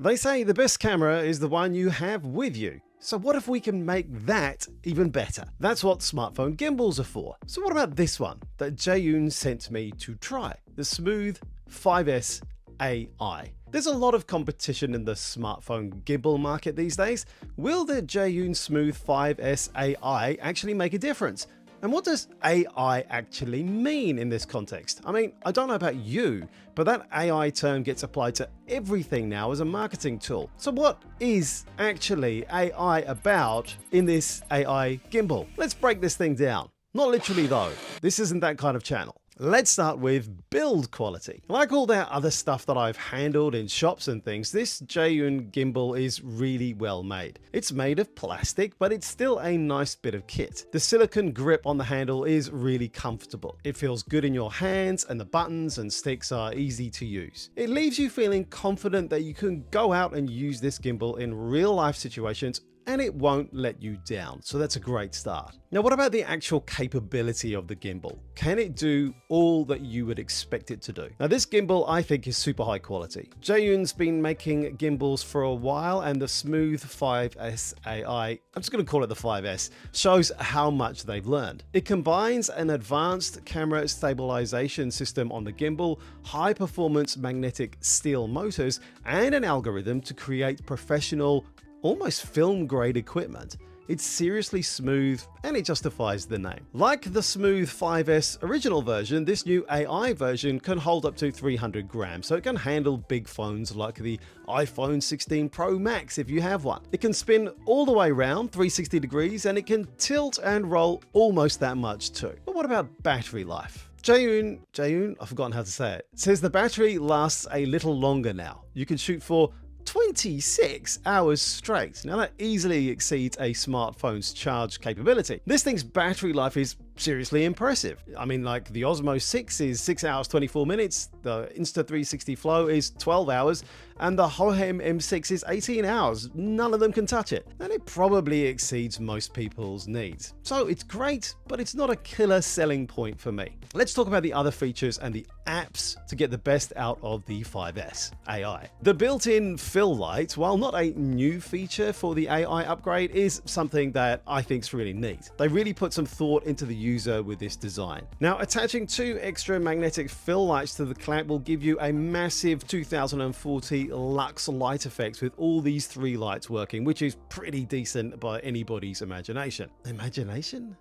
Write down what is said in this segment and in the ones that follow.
They say the best camera is the one you have with you. So what if we can make that even better? That's what smartphone gimbals are for. So what about this one that Zhiyun sent me to try? The Smooth 5S AI. There's a lot of competition in the smartphone gimbal market these days. Will the Zhiyun Smooth 5S AI actually make a difference? And what does AI actually mean in this context? I mean, I don't know about you, but that AI term gets applied to everything now as a marketing tool. So what is actually AI about in this AI gimbal? Let's break this thing down. Not literally though, this isn't that kind of channel. Let's start with build quality. Like all that other stuff that I've handled in shops and things, this Zhiyun gimbal is really well made. It's made of plastic, but it's still a nice bit of kit. The silicone grip on the handle is really comfortable. It feels good in your hands, and the buttons and sticks are easy to use. It leaves you feeling confident that you can go out and use this gimbal in real life situations and it won't let you down. So that's a great start. Now, what about the actual capability of the gimbal? Can it do all that you would expect it to do? Now, this gimbal I think is super high quality. Zhiyun's been making gimbals for a while, and the Smooth 5S AI, I'm just going to call it the 5S, shows how much they've learned. It combines an advanced camera stabilization system on the gimbal, high performance magnetic steel motors, and an algorithm to create professional, almost film grade equipment. It's seriously smooth and it justifies the name. Like the Smooth 5S original version, this new AI version can hold up to 300 grams, so it can handle big phones like the iPhone 16 Pro Max if you have one. It can spin all the way around 360 degrees, and it can tilt and roll almost that much too. But what about battery life? Zhiyun, I've forgotten how to say it, says the battery lasts a little longer now. You can shoot for 26 hours straight. Now that easily exceeds a smartphone's charge capability. This thing's battery life is seriously impressive. I mean, like the Osmo 6 is 6 hours 24 minutes, the Insta360 Flow is 12 hours, and the Hohem M6 is 18 hours. None of them can touch it. And it probably exceeds most people's needs. So it's great, but it's not a killer selling point for me. Let's talk about the other features and the apps to get the best out of the 5S AI. The built-in fill light, while not a new feature for the AI upgrade, is something that I think is really neat. They really put some thought into the user with this design. Now, attaching 2 extra magnetic fill lights to the clamp will give you a massive 2040 lux light effects with all these 3 lights working, which is pretty decent by anybody's imagination. Imagination?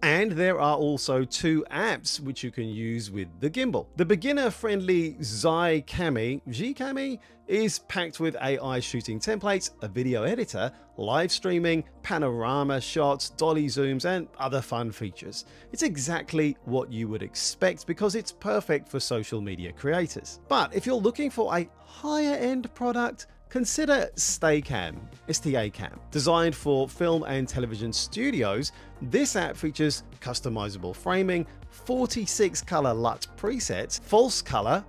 And there are also 2 apps which you can use with the gimbal. The beginner-friendly Zhiyun is packed with AI shooting templates, a video editor, live streaming, panorama shots, dolly zooms, and other fun features. It's exactly what you would expect because it's perfect for social media creators. But if you're looking for a higher-end product, consider STACAM. Designed for film and television studios, this app features customizable framing, 46 color LUT presets, false color,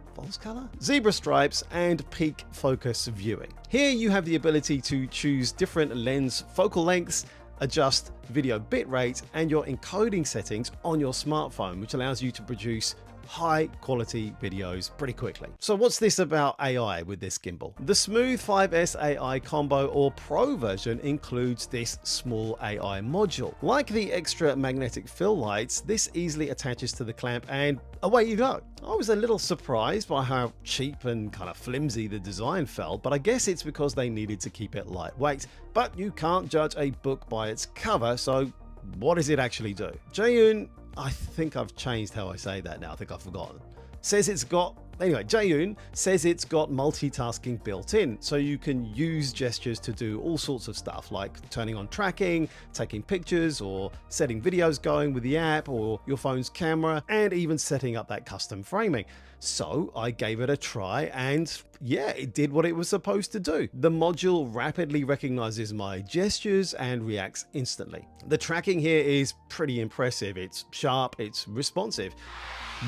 zebra stripes, and peak focus viewing. Here you have the ability to choose different lens focal lengths, adjust video bitrate, and your encoding settings on your smartphone, which allows you to produce high quality videos pretty quickly. So what's this about AI with this gimbal? The Smooth 5S AI Combo or Pro version includes this small AI module. Like the extra magnetic fill lights, this easily attaches to the clamp and away you go. I was a little surprised by how cheap and kind of flimsy the design felt, but I guess it's because they needed to keep it lightweight. But you can't judge a book by its cover, so what does it actually do? Zhiyun, I think I've changed how I say that now, I think I've forgotten. Zhiyun says it's got multitasking built in, so you can use gestures to do all sorts of stuff like turning on tracking, taking pictures, or setting videos going with the app or your phone's camera, and even setting up that custom framing. So I gave it a try and yeah, it did what it was supposed to do. The module rapidly recognizes my gestures and reacts instantly. The tracking here is pretty impressive. It's sharp, it's responsive.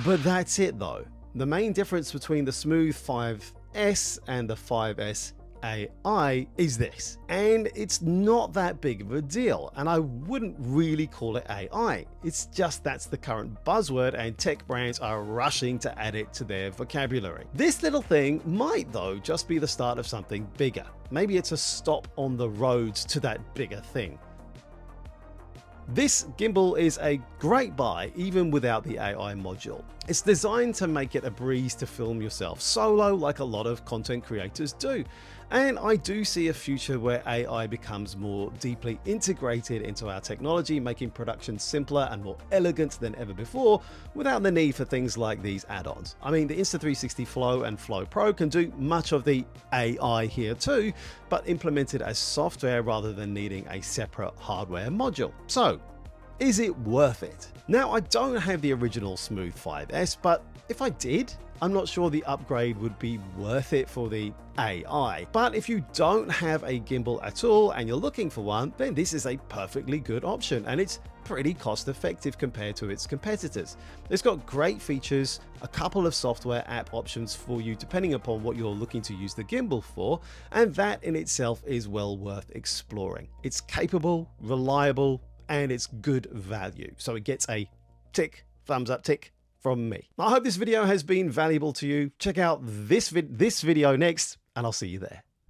But that's it though. The main difference between the Smooth 5S and the 5S AI is this. And it's not that big of a deal, and I wouldn't really call it AI. It's just that's the current buzzword, and tech brands are rushing to add it to their vocabulary. This little thing might, though, just be the start of something bigger. Maybe it's a stop on the road to that bigger thing. This gimbal is a great buy even without the AI module. It's designed to make it a breeze to film yourself solo like a lot of content creators do. And I do see a future where AI becomes more deeply integrated into our technology, making production simpler and more elegant than ever before without the need for things like these add-ons. I mean, the Insta360 Flow and Flow Pro can do much of the AI here too, but implemented as software rather than needing a separate hardware module. So, is it worth it? Now, I don't have the original Smooth 5S, but if I did, I'm not sure the upgrade would be worth it for the AI. But if you don't have a gimbal at all and you're looking for one, then this is a perfectly good option, and it's pretty cost effective compared to its competitors. It's got great features, a couple of software app options for you depending upon what you're looking to use the gimbal for, and that in itself is well worth exploring. It's capable, reliable, and it's good value. So it gets a tick, thumbs up tick from me. I hope this video has been valuable to you. Check out this video next, and I'll see you there.